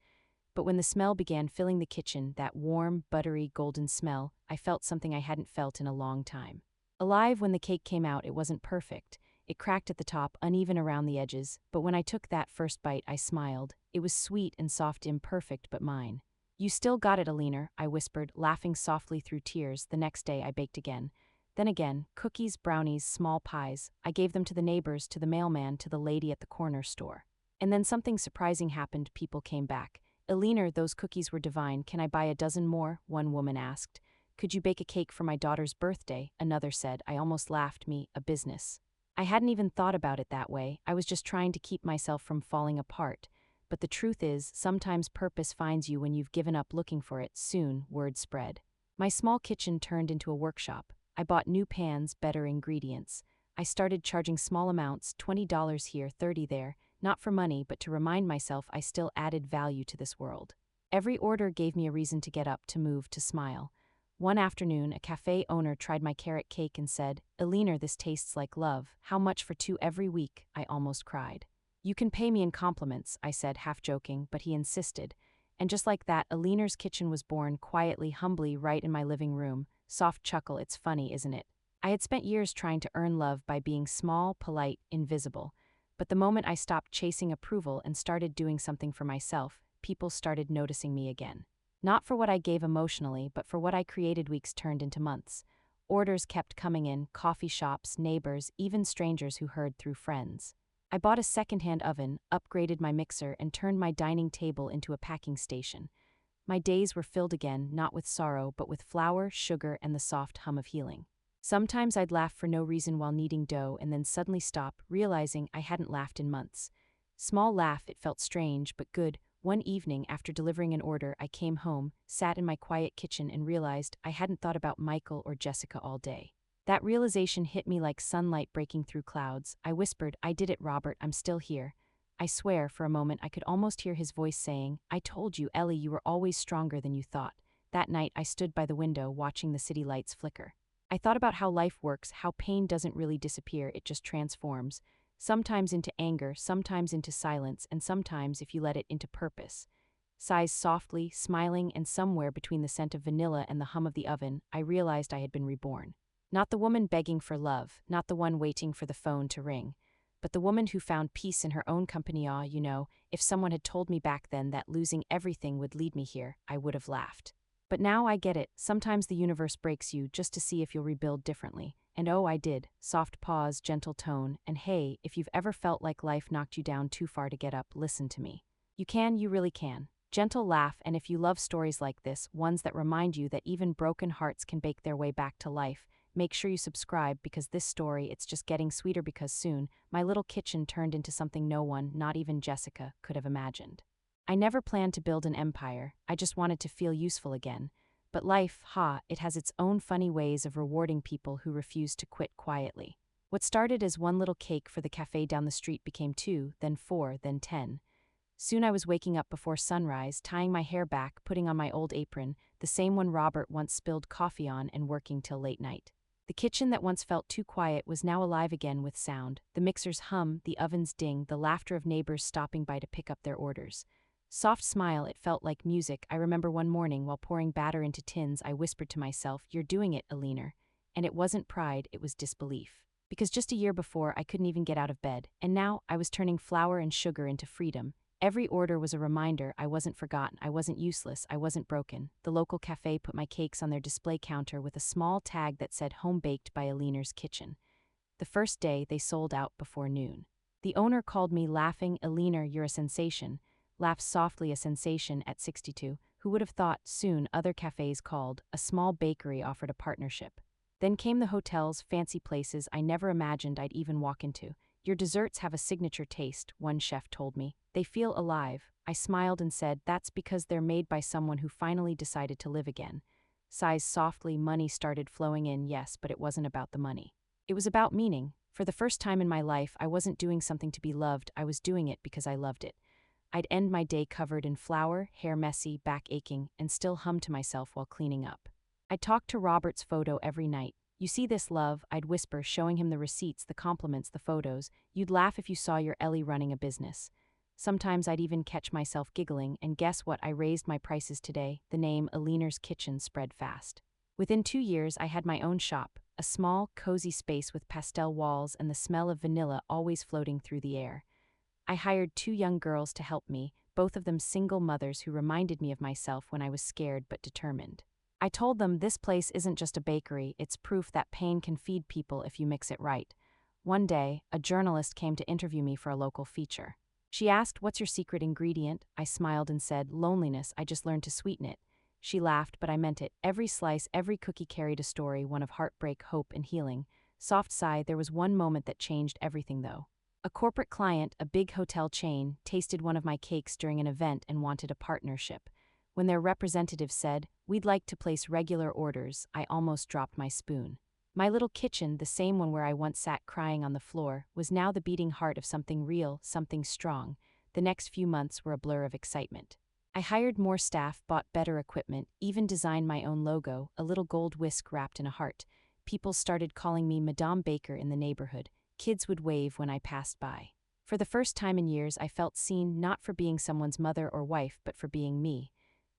But when the smell began filling the kitchen, that warm, buttery, golden smell, I felt something I hadn't felt in a long time. Alive. When the cake came out, it wasn't perfect. It cracked at the top, uneven around the edges, but when I took that first bite, I smiled. It was sweet and soft, imperfect, but mine. "You still got it, Alina," I whispered, laughing softly through tears. The next day I baked again. Then again, cookies, brownies, small pies. I gave them to the neighbors, to the mailman, to the lady at the corner store. And then something surprising happened. People came back. "Alina, those cookies were divine. Can I buy a dozen more?" one woman asked. "Could you bake a cake for my daughter's birthday?" another said. I almost laughed. Me, a business. I hadn't even thought about it that way. I was just trying to keep myself from falling apart. But the truth is, sometimes purpose finds you when you've given up looking for it. Soon, word spread. My small kitchen turned into a workshop. I bought new pans, better ingredients. I started charging small amounts, $20 here, $30 there, not for money, but to remind myself I still added value to this world. Every order gave me a reason to get up, to move, to smile. One afternoon, a cafe owner tried my carrot cake and said, "Alina, this tastes like love. How much for two every week?" I almost cried. "You can pay me in compliments," I said, half joking, but he insisted. And just like that, Alina's kitchen was born, quietly, humbly, right in my living room. Soft chuckle. It's funny, isn't it? I had spent years trying to earn love by being small, polite, invisible. But the moment I stopped chasing approval and started doing something for myself, people started noticing me again. Not for what I gave emotionally, but for what I created. Weeks turned into months. Orders kept coming in, coffee shops, neighbors, even strangers who heard through friends. I bought a second-hand oven, upgraded my mixer, and turned my dining table into a packing station. My days were filled again, not with sorrow, but with flour, sugar, and the soft hum of healing. Sometimes I'd laugh for no reason while kneading dough and then suddenly stop, realizing I hadn't laughed in months. Small laugh, it felt strange, but good. One evening, after delivering an order, I came home, sat in my quiet kitchen, and realized I hadn't thought about Michael or Jessica all day. That realization hit me like sunlight breaking through clouds. I whispered, "I did it, Robert, I'm still here." I swear, for a moment I could almost hear his voice saying, "I told you, Ellie, you were always stronger than you thought." That night I stood by the window watching the city lights flicker. I thought about how life works, how pain doesn't really disappear, it just transforms. Sometimes into anger, sometimes into silence, and sometimes, if you let it, into purpose. Sighs softly, smiling, and somewhere between the scent of vanilla and the hum of the oven, I realized I had been reborn. Not the woman begging for love, not the one waiting for the phone to ring, but the woman who found peace in her own company. If someone had told me back then that losing everything would lead me here, I would have laughed. But now I get it. Sometimes the universe breaks you just to see if you'll rebuild differently. And oh, I did. Soft pause, gentle tone, and hey, if you've ever felt like life knocked you down too far to get up, listen to me. You really can. Gentle laugh, and if you love stories like this, ones that remind you that even broken hearts can bake their way back to life, make sure you subscribe, because this story, it's just getting sweeter, because soon, my little kitchen turned into something no one, not even Jessica, could have imagined. I never planned to build an empire, I just wanted to feel useful again. But life, it has its own funny ways of rewarding people who refuse to quit quietly. What started as one little cake for the cafe down the street became 2, then 4, then 10. Soon I was waking up before sunrise, tying my hair back, putting on my old apron, the same one Robert once spilled coffee on, and working till late night. The kitchen that once felt too quiet was now alive again with sound, the mixer's hum, the oven's ding, the laughter of neighbors stopping by to pick up their orders. Soft smile, it felt like music. I remember one morning while pouring batter into tins, I whispered to myself, "You're doing it, Alina." And it wasn't pride, it was disbelief. Because just a year before, I couldn't even get out of bed, and now I was turning flour and sugar into freedom. Every order was a reminder I wasn't forgotten, I wasn't useless, I wasn't broken. The local cafe put my cakes on their display counter with a small tag that said "Home Baked by Alina's Kitchen." The first day, they sold out before noon. The owner called me, laughing, "Alina, you're a sensation." Laughed softly, a sensation at 62. Who would have thought? Soon, other cafes called. A small bakery offered a partnership. Then came the hotels, fancy places I never imagined I'd even walk into. "Your desserts have a signature taste," one chef told me. "They feel alive." I smiled and said, "That's because they're made by someone who finally decided to live again." Sighs softly, money started flowing in, yes, but it wasn't about the money. It was about meaning. For the first time in my life, I wasn't doing something to be loved, I was doing it because I loved it. I'd end my day covered in flour, hair messy, back aching, and still hum to myself while cleaning up. I'd talk to Robert's photo every night. "You see this, love?" I'd whisper, showing him the receipts, the compliments, the photos. "You'd laugh if you saw your Ellie running a business." Sometimes I'd even catch myself giggling, and guess what? I raised my prices today. The name Aliner's Kitchen spread fast. Within 2 years, I had my own shop, a small, cozy space with pastel walls and the smell of vanilla always floating through the air. I hired 2 young girls to help me, both of them single mothers who reminded me of myself when I was scared but determined. I told them this place isn't just a bakery, it's proof that pain can feed people if you mix it right. One day, a journalist came to interview me for a local feature. She asked, "What's your secret ingredient?" I smiled and said, "Loneliness, I just learned to sweeten it." She laughed, but I meant it. Every slice, every cookie carried a story, one of heartbreak, hope, and healing. Soft sigh, there was one moment that changed everything though. A corporate client, a big hotel chain, tasted one of my cakes during an event and wanted a partnership. When their representative said, "We'd like to place regular orders," I almost dropped my spoon. My little kitchen, the same one where I once sat crying on the floor, was now the beating heart of something real, something strong. The next few months were a blur of excitement. I hired more staff, bought better equipment, even designed my own logo, a little gold whisk wrapped in a heart. People started calling me Madame Baker in the neighborhood. Kids would wave when I passed by. For the first time in years, I felt seen, not for being someone's mother or wife, but for being me.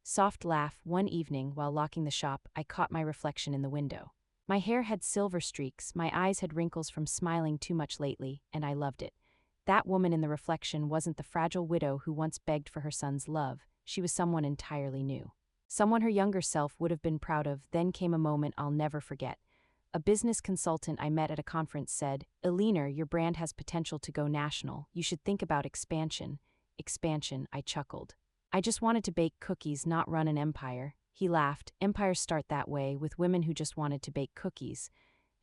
Soft laugh, one evening, while locking the shop, I caught my reflection in the window. My hair had silver streaks, my eyes had wrinkles from smiling too much lately, and I loved it. That woman in the reflection wasn't the fragile widow who once begged for her son's love. She was someone entirely new. Someone her younger self would have been proud of. Then came a moment I'll never forget. A business consultant I met at a conference said, "Aliner, your brand has potential to go national. You should think about expansion." Expansion, I chuckled. I just wanted to bake cookies, not run an empire. He laughed. Empires start that way, with women who just wanted to bake cookies.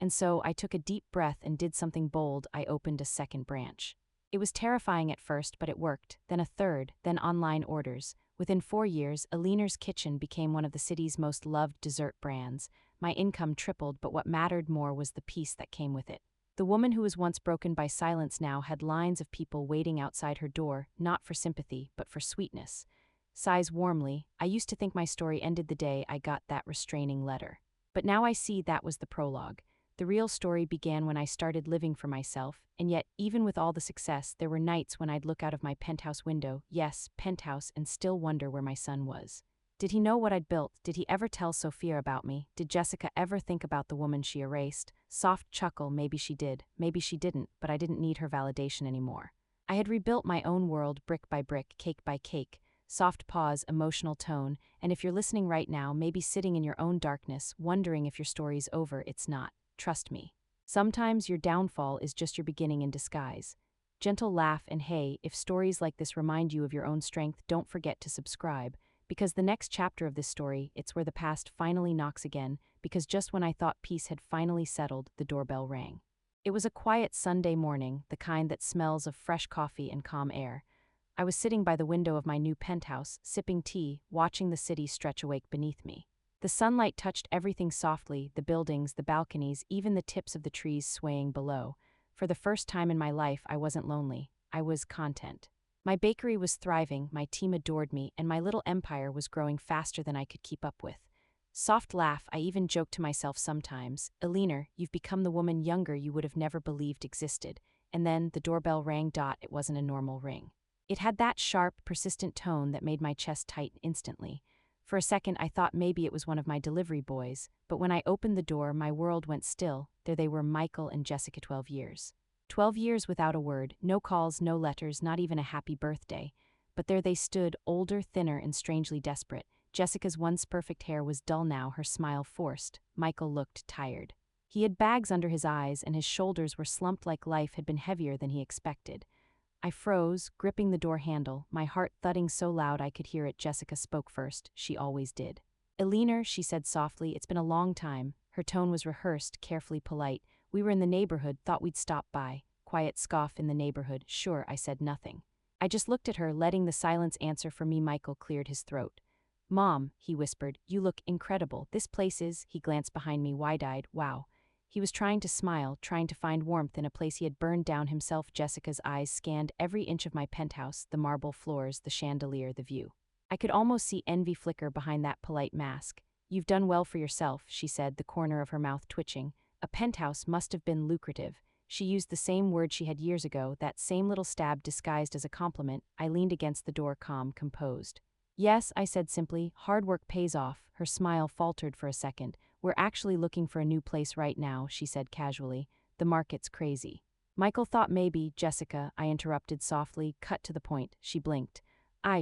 And so I took a deep breath and did something bold. I opened a second branch. It was terrifying at first, but it worked. Then a third, then online orders. Within 4 years, Aliner's Kitchen became one of the city's most loved dessert brands. My income tripled, but what mattered more was the peace that came with it. The woman who was once broken by silence now had lines of people waiting outside her door, not for sympathy, but for sweetness. Sighs warmly, I used to think my story ended the day I got that restraining letter. But now I see that was the prologue. The real story began when I started living for myself, and yet, even with all the success, there were nights when I'd look out of my penthouse window, yes, penthouse, and still wonder where my son was. Did he know what I'd built? Did he ever tell Sophia about me? Did Jessica ever think about the woman she erased? Soft chuckle, maybe she did, maybe she didn't, but I didn't need her validation anymore. I had rebuilt my own world brick by brick, cake by cake. Soft pause, emotional tone, and if you're listening right now, maybe sitting in your own darkness, wondering if your story's over, it's not. Trust me. Sometimes your downfall is just your beginning in disguise. Gentle laugh, and hey, if stories like this remind you of your own strength, don't forget to subscribe. Because the next chapter of this story, it's where the past finally knocks again, because just when I thought peace had finally settled, the doorbell rang. It was a quiet Sunday morning, the kind that smells of fresh coffee and calm air. I was sitting by the window of my new penthouse, sipping tea, watching the city stretch awake beneath me. The sunlight touched everything softly, the buildings, the balconies, even the tips of the trees swaying below. For the first time in my life, I wasn't lonely. I was content. My bakery was thriving, my team adored me, and my little empire was growing faster than I could keep up with. Soft laugh, I even joked to myself sometimes, Aliner, you've become the woman younger you would have never believed existed. And then the doorbell rang. It wasn't a normal ring. It had that sharp, persistent tone that made my chest tighten instantly. For a second, I thought maybe it was one of my delivery boys, but when I opened the door, my world went still. There they were, Michael and Jessica, 12 years. 12 years without a word, no calls, no letters, not even a happy birthday. But there they stood, older, thinner, and strangely desperate. Jessica's once perfect hair was dull now, her smile forced. Michael looked tired. He had bags under his eyes, and his shoulders were slumped like life had been heavier than he expected. I froze, gripping the door handle, my heart thudding so loud I could hear it. Jessica spoke first, she always did. Aliner, she said softly, it's been a long time. Her tone was rehearsed, carefully polite. We were in the neighborhood, thought we'd stop by. Quiet scoff in the neighborhood. Sure, I said nothing. I just looked at her, letting the silence answer for me. Michael cleared his throat. Mom, he whispered, you look incredible. This place is, he glanced behind me wide-eyed, wow. He was trying to smile, trying to find warmth in a place he had burned down himself. Jessica's eyes scanned every inch of my penthouse, the marble floors, the chandelier, the view. I could almost see envy flicker behind that polite mask. "You've done well for yourself," she said, the corner of her mouth twitching. A penthouse must have been lucrative. She used the same word she had years ago, that same little stab disguised as a compliment. I leaned against the door, calm, composed. "Yes," I said simply, "hard work pays off." Her smile faltered for a second. "We're actually looking for a new place right now," she said casually. "The market's crazy." "Michael thought maybe," "Jessica," I interrupted softly, cut to the point. She blinked.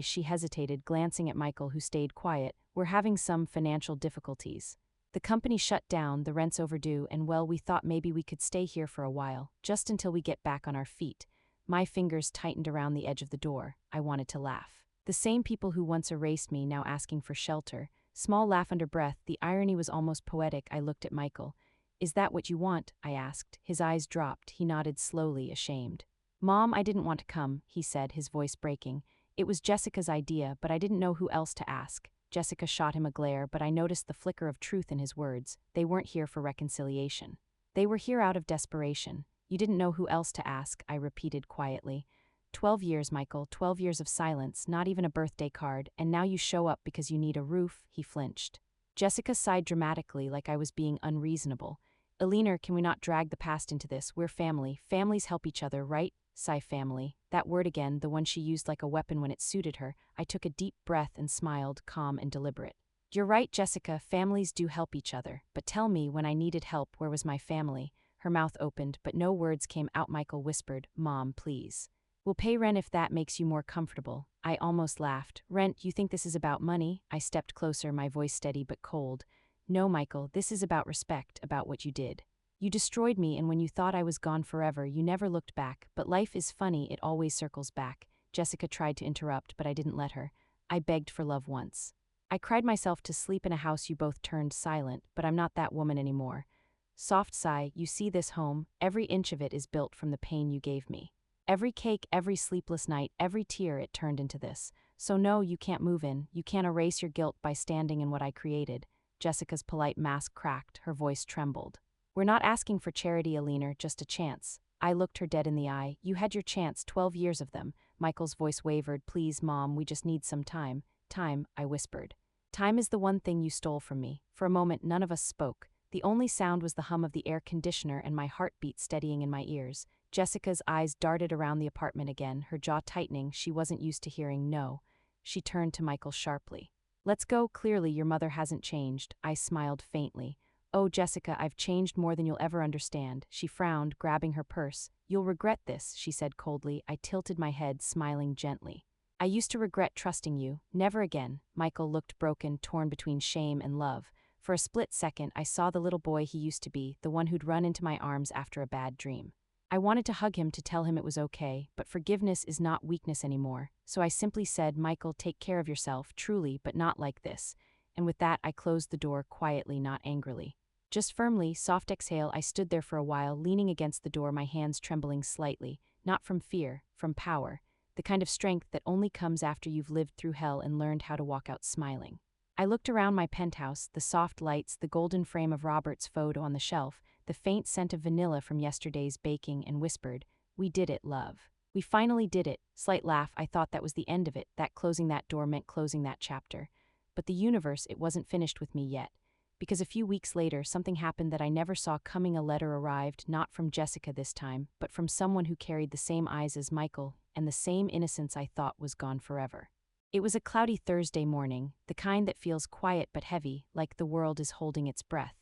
She hesitated, glancing at Michael, who stayed quiet. "We're having some financial difficulties. The company shut down, the rent's overdue, and well, we thought maybe we could stay here for a while, just until we get back on our feet." My fingers tightened around the edge of the door. I wanted to laugh. The same people who once erased me now asking for shelter. Small laugh under breath, the irony was almost poetic. I looked at Michael. "Is that what you want?" I asked. His eyes dropped. He nodded slowly, ashamed. "Mom, I didn't want to come," he said, his voice breaking. "It was Jessica's idea, but I didn't know who else to ask." Jessica shot him a glare, but I noticed the flicker of truth in his words. They weren't here for reconciliation. They were here out of desperation. "You didn't know who else to ask," I repeated quietly. 12 years, Michael, 12 years of silence, not even a birthday card, and now you show up because you need a roof." He flinched. Jessica sighed dramatically, like I was being unreasonable. "Eleanor, can we not drag the past into this? We're family. Families help each other, right?" Sigh, family. That word again, the one she used like a weapon when it suited her. I took a deep breath and smiled, calm and deliberate. "You're right, Jessica, families do help each other. But tell me, when I needed help, where was my family?" Her mouth opened, but no words came out. Michael whispered, "Mom, please. We'll pay rent if that makes you more comfortable." I almost laughed. "Rent, you think this is about money?" I stepped closer, my voice steady but cold. "No, Michael, this is about respect, about what you did. You destroyed me, and when you thought I was gone forever, you never looked back. But life is funny, it always circles back." Jessica tried to interrupt, but I didn't let her. "I begged for love once. I cried myself to sleep in a house you both turned silent, but I'm not that woman anymore." Soft sigh. "You see this home, every inch of it is built from the pain you gave me. Every cake, every sleepless night, every tear, it turned into this. So no, you can't move in, you can't erase your guilt by standing in what I created." Jessica's polite mask cracked, her voice trembled. "We're not asking for charity, Eleanor, just a chance." I looked her dead in the eye. "You had your chance, 12 years of them." Michael's voice wavered. "Please, Mom, we just need some time." "Time," I whispered. "Time is the one thing you stole from me." For a moment, none of us spoke. The only sound was the hum of the air conditioner and my heartbeat steadying in my ears. Jessica's eyes darted around the apartment again, her jaw tightening. She wasn't used to hearing no. She turned to Michael sharply. "Let's go. Clearly your mother hasn't changed." I smiled faintly. "Oh, Jessica, I've changed more than you'll ever understand." She frowned, grabbing her purse. "You'll regret this," she said coldly. I tilted my head, smiling gently. "I used to regret trusting you. Never again." Michael looked broken, torn between shame and love. For a split second, I saw the little boy he used to be, the one who'd run into my arms after a bad dream. I wanted to hug him to tell him it was okay, but forgiveness is not weakness anymore. So I simply said, "Michael, take care of yourself, truly, but not like this." And with that, I closed the door quietly, not angrily. Just firmly, soft exhale. I stood there for a while, leaning against the door, my hands trembling slightly, not from fear, from power, the kind of strength that only comes after you've lived through hell and learned how to walk out smiling. I looked around my penthouse, the soft lights, the golden frame of Robert's photo on the shelf, the faint scent of vanilla from yesterday's baking, and whispered, "We did it, love. We finally did it." Slight laugh. I thought that was the end of it, that closing that door meant closing that chapter. But the universe, it wasn't finished with me yet. Because a few weeks later, something happened that I never saw coming. A letter arrived, not from Jessica this time, but from someone who carried the same eyes as Michael, and the same innocence I thought was gone forever. It was a cloudy Thursday morning, the kind that feels quiet but heavy, like the world is holding its breath.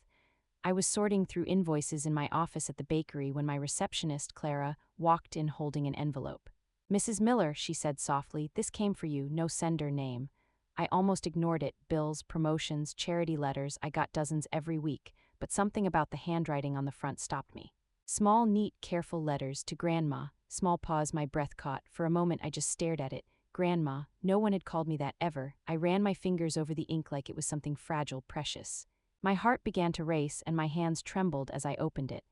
I was sorting through invoices in my office at the bakery when my receptionist, Clara, walked in holding an envelope. "Mrs. Miller," she said softly, "this came for you, no sender name." I almost ignored it. Bills, promotions, charity letters, I got dozens every week, but something about the handwriting on the front stopped me. Small, neat, careful letters to Grandma. Small pause, my breath caught. For a moment I just stared at it. Grandma. No one had called me that ever. I ran my fingers over the ink like it was something fragile, precious. My heart began to race and my hands trembled as I opened it.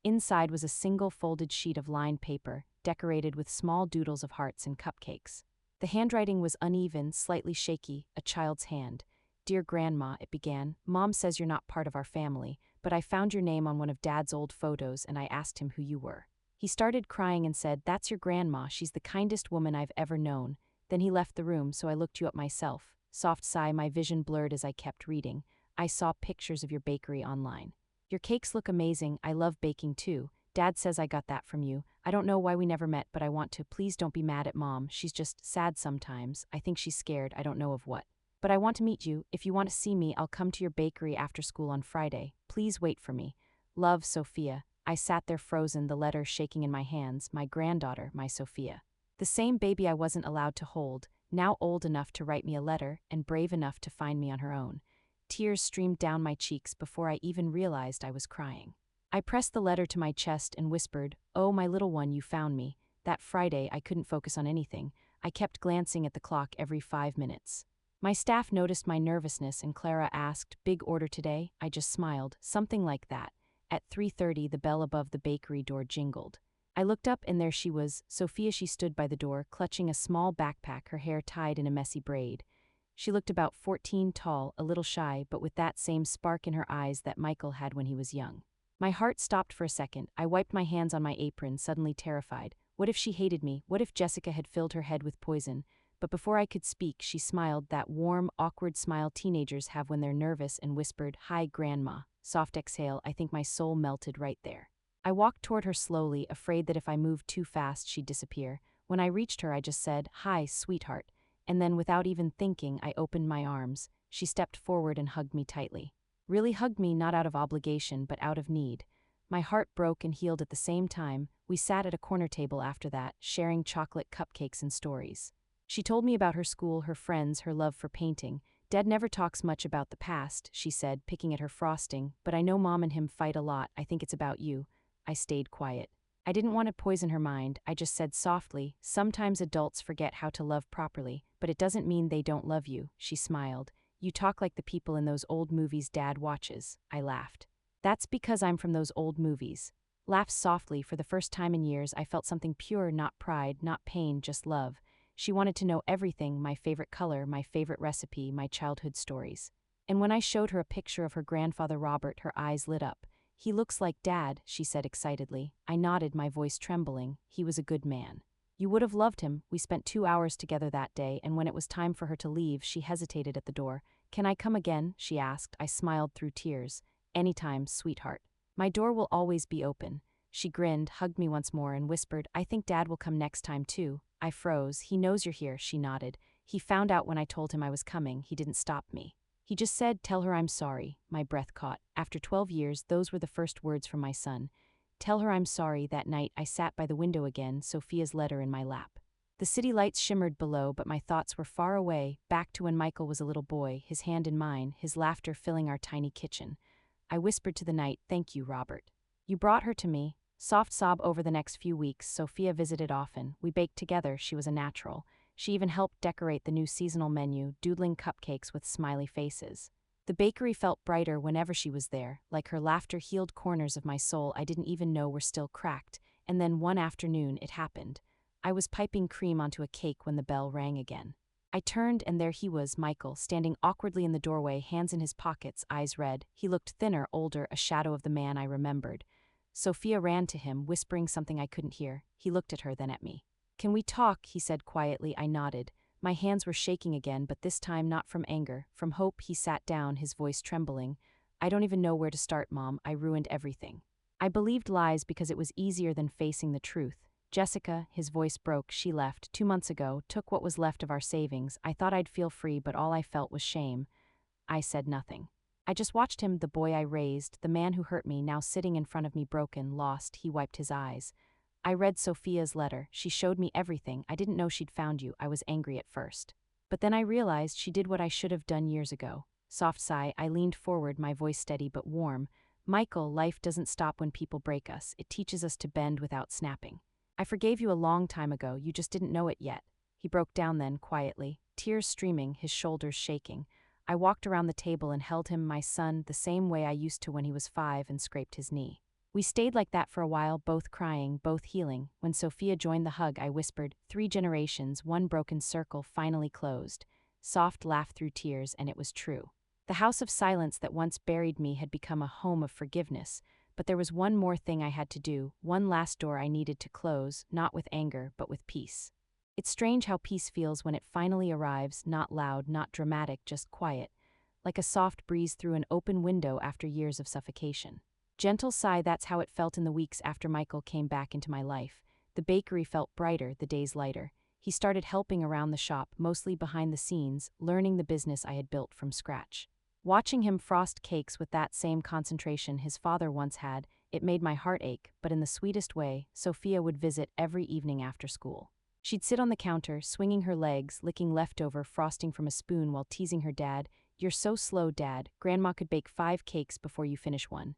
Inside was a single folded sheet of lined paper, decorated with small doodles of hearts and cupcakes. The handwriting was uneven, slightly shaky, a child's hand. "Dear Grandma," it began, "Mom says you're not part of our family, but I found your name on one of Dad's old photos and I asked him who you were. He started crying and said, "That's your grandma, she's the kindest woman I've ever known." Then he left the room, so I looked you up myself. Soft sigh, my vision blurred as I kept reading. I saw pictures of your bakery online. Your cakes look amazing, I love baking too. Dad says I got that from you. I don't know why we never met, but I want to. Please don't be mad at Mom, she's just sad sometimes. I think she's scared, I don't know of what. But I want to meet you. If you want to see me, I'll come to your bakery after school on Friday. Please wait for me. Love, Sophia. I sat there frozen, the letter shaking in my hands. My granddaughter, my Sophia. The same baby I wasn't allowed to hold, now old enough to write me a letter and brave enough to find me on her own. Tears streamed down my cheeks before I even realized I was crying. I pressed the letter to my chest and whispered, "Oh, my little one, you found me." That Friday, I couldn't focus on anything. I kept glancing at the clock every 5 minutes. My staff noticed my nervousness and Clara asked, "Big order today?" I just smiled, something like that. At 3:30, the bell above the bakery door jingled. I looked up and there she was, Sophia. She stood by the door, clutching a small backpack, her hair tied in a messy braid. She looked about 14 tall, a little shy, but with that same spark in her eyes that Michael had when he was young. My heart stopped for a second. I wiped my hands on my apron, suddenly terrified. What if she hated me? What if Jessica had filled her head with poison? But before I could speak, she smiled, that warm, awkward smile teenagers have when they're nervous, and whispered, "Hi, Grandma." Soft exhale, I think my soul melted right there. I walked toward her slowly, afraid that if I moved too fast, she'd disappear. When I reached her, I just said, "Hi, sweetheart." And then, without even thinking, I opened my arms. She stepped forward and hugged me tightly. Really hugged me, not out of obligation, but out of need. My heart broke and healed at the same time. We sat at a corner table after that, sharing chocolate cupcakes and stories. She told me about her school, her friends, her love for painting. "Dad never talks much about the past," she said, picking at her frosting, "but I know Mom and him fight a lot. I think it's about you." I stayed quiet. I didn't want to poison her mind. I just said softly, "Sometimes adults forget how to love properly, but it doesn't mean they don't love you." She smiled. "You talk like the people in those old movies Dad watches." I laughed. "That's because I'm from those old movies." Laughed softly. For the first time in years, I felt something pure, not pride, not pain, just love. She wanted to know everything, my favorite color, my favorite recipe, my childhood stories. And when I showed her a picture of her grandfather Robert, her eyes lit up. "He looks like Dad," she said excitedly. I nodded, my voice trembling. "He was a good man. You would have loved him." We spent 2 hours together that day, and when it was time for her to leave, she hesitated at the door. "Can I come again?" she asked. I smiled through tears. "Anytime, sweetheart. My door will always be open." She grinned, hugged me once more, and whispered, "I think Dad will come next time too." I froze. "He knows you're here," she nodded. "He found out when I told him I was coming. He didn't stop me. He just said, 'Tell her I'm sorry.'" My breath caught. After 12 years, those were the first words from my son. "Tell her I'm sorry." That night, I sat by the window again, Sophia's letter in my lap. The city lights shimmered below, but my thoughts were far away, back to when Michael was a little boy, his hand in mine, his laughter filling our tiny kitchen. I whispered to the night, "Thank you, Robert. You brought her to me." Soft sob. Over the next few weeks, Sophia visited often. We baked together. She was a natural. She even helped decorate the new seasonal menu, doodling cupcakes with smiley faces. The bakery felt brighter whenever she was there, like her laughter healed corners of my soul I didn't even know were still cracked. And then one afternoon, it happened. I was piping cream onto a cake when the bell rang again. I turned and there he was, Michael, standing awkwardly in the doorway, hands in his pockets, eyes red. He looked thinner, older, a shadow of the man I remembered. Sophia ran to him, whispering something I couldn't hear. He looked at her, then at me. "Can we talk?" he said quietly. I nodded. My hands were shaking again, but this time not from anger, from hope. He sat down, his voice trembling. "I don't even know where to start, Mom. I ruined everything. I believed lies because it was easier than facing the truth. Jessica," his voice broke, "she left 2 months ago, took what was left of our savings. I thought I'd feel free, but all I felt was shame." I said nothing. I just watched him, the boy I raised, the man who hurt me, now sitting in front of me, broken, lost. He wiped his eyes. "I read Sophia's letter. She showed me everything. I didn't know she'd found you." I was angry at first. But then I realized she did what I should have done years ago. Soft sigh, I leaned forward, my voice steady but warm. "Michael, life doesn't stop when people break us. It teaches us to bend without snapping. I forgave you a long time ago, you just didn't know it yet." He broke down then, quietly, tears streaming, his shoulders shaking. I walked around the table and held him, my son, the same way I used to when he was 5, and scraped his knee. We stayed like that for a while, both crying, both healing. When Sophia joined the hug, I whispered, 3 generations, one broken circle finally closed." Soft laugh through tears, and it was true. The house of silence that once buried me had become a home of forgiveness, but there was one more thing I had to do, one last door I needed to close, not with anger, but with peace. It's strange how peace feels when it finally arrives, not loud, not dramatic, just quiet, like a soft breeze through an open window after years of suffocation. Gentle sigh, that's how it felt in the weeks after Michael came back into my life. The bakery felt brighter, the days lighter. He started helping around the shop, mostly behind the scenes, learning the business I had built from scratch. Watching him frost cakes with that same concentration his father once had, it made my heart ache, but in the sweetest way. Sophia would visit every evening after school. She'd sit on the counter, swinging her legs, licking leftover frosting from a spoon while teasing her dad. "You're so slow, Dad. Grandma could bake 5 cakes before you finish one."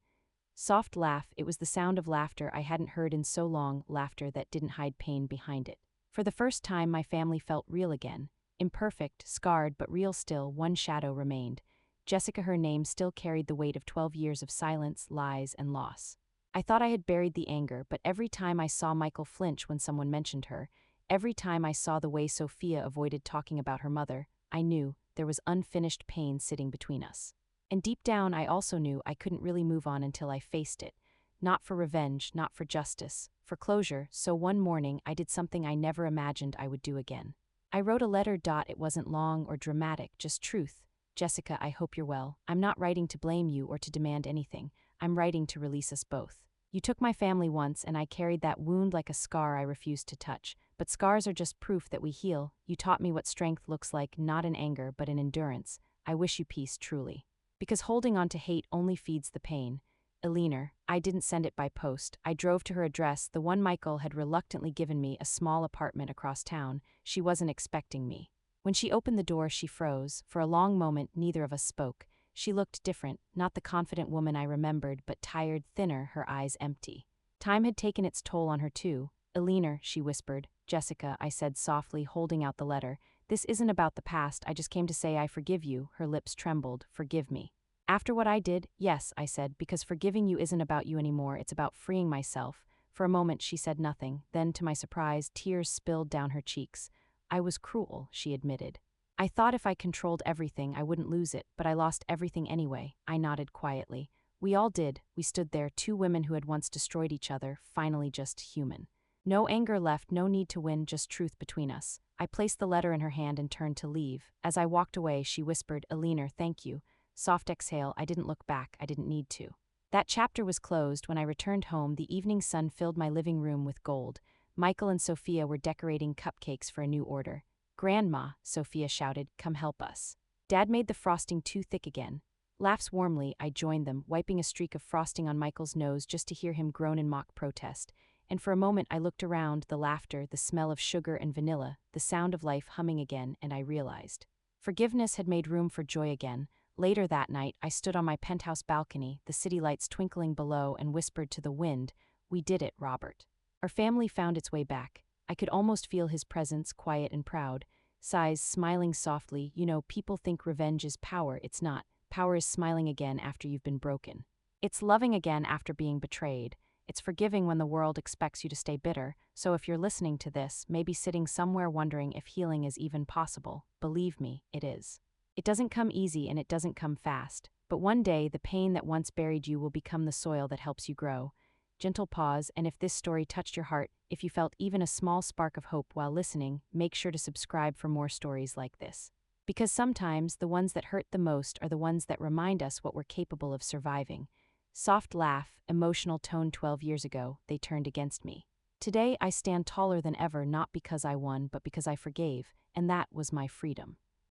Soft laugh, it was the sound of laughter I hadn't heard in so long, laughter that didn't hide pain behind it. For the first time, my family felt real again. Imperfect, scarred, but real still. One shadow remained. Jessica, her name, still carried the weight of 12 years of silence, lies, and loss. I thought I had buried the anger, but every time I saw Michael flinch when someone mentioned her, every time I saw the way Sophia avoided talking about her mother, I knew there was unfinished pain sitting between us. And deep down, I also knew I couldn't really move on until I faced it. Not for revenge, not for justice, for closure. So one morning, I did something I never imagined I would do again. I wrote a letter. It wasn't long or dramatic, just truth. "Jessica, I hope you're well. I'm not writing to blame you or to demand anything. I'm writing to release us both. You took my family once, and I carried that wound like a scar I refused to touch. But scars are just proof that we heal. You taught me what strength looks like, not in anger, but in endurance. I wish you peace, truly. Because holding on to hate only feeds the pain." Eleanor. I didn't send it by post. I drove to her address, the one Michael had reluctantly given me, a small apartment across town. She wasn't expecting me. When she opened the door, she froze. For a long moment, neither of us spoke. She looked different, not the confident woman I remembered, but tired, thinner, her eyes empty. Time had taken its toll on her too. "Eleanor," she whispered. "Jessica," I said softly, holding out the letter. "This isn't about the past. I just came to say I forgive you." Her lips trembled. "Forgive me." "After what I did?" "Yes," I said, "because forgiving you isn't about you anymore. It's about freeing myself." For a moment, she said nothing. Then, to my surprise, tears spilled down her cheeks. "I was cruel," she admitted. "I thought if I controlled everything, I wouldn't lose it, but I lost everything anyway." I nodded quietly. "We all did." We stood there, 2 women who had once destroyed each other, finally just human. No anger left, no need to win, just truth between us. I placed the letter in her hand and turned to leave. As I walked away, she whispered, "Eleanor, thank you." Soft exhale. I didn't look back. I didn't need to. That chapter was closed. When I returned home, the evening sun filled my living room with gold. Michael and Sophia were decorating cupcakes for a new order. "Grandma," Sophia shouted, "come help us." Dad made the frosting too thick again. Laughs warmly, I joined them, wiping a streak of frosting on Michael's nose just to hear him groan in mock protest. And for a moment I looked around, the laughter, the smell of sugar and vanilla, the sound of life humming again, and I realized forgiveness had made room for joy again. Later that night, I stood on my penthouse balcony, the city lights twinkling below, and whispered to the wind, "We did it, Robert." Our family found its way back. I could almost feel his presence, quiet and proud. Sighs, smiling softly. "You know, people think revenge is power. It's not. Power is smiling again after you've been broken. It's loving again after being betrayed. It's forgiving when the world expects you to stay bitter." So if you're listening to this, maybe sitting somewhere wondering if healing is even possible, believe me, it is. It doesn't come easy and it doesn't come fast, but one day the pain that once buried you will become the soil that helps you grow. Gentle pause, and if this story touched your heart, if you felt even a small spark of hope while listening, make sure to subscribe for more stories like this. Because sometimes the ones that hurt the most are the ones that remind us what we're capable of surviving. Soft laugh, emotional tone. 12 years ago, they turned against me. Today I stand taller than ever, not because I won, but because I forgave, and that was my freedom.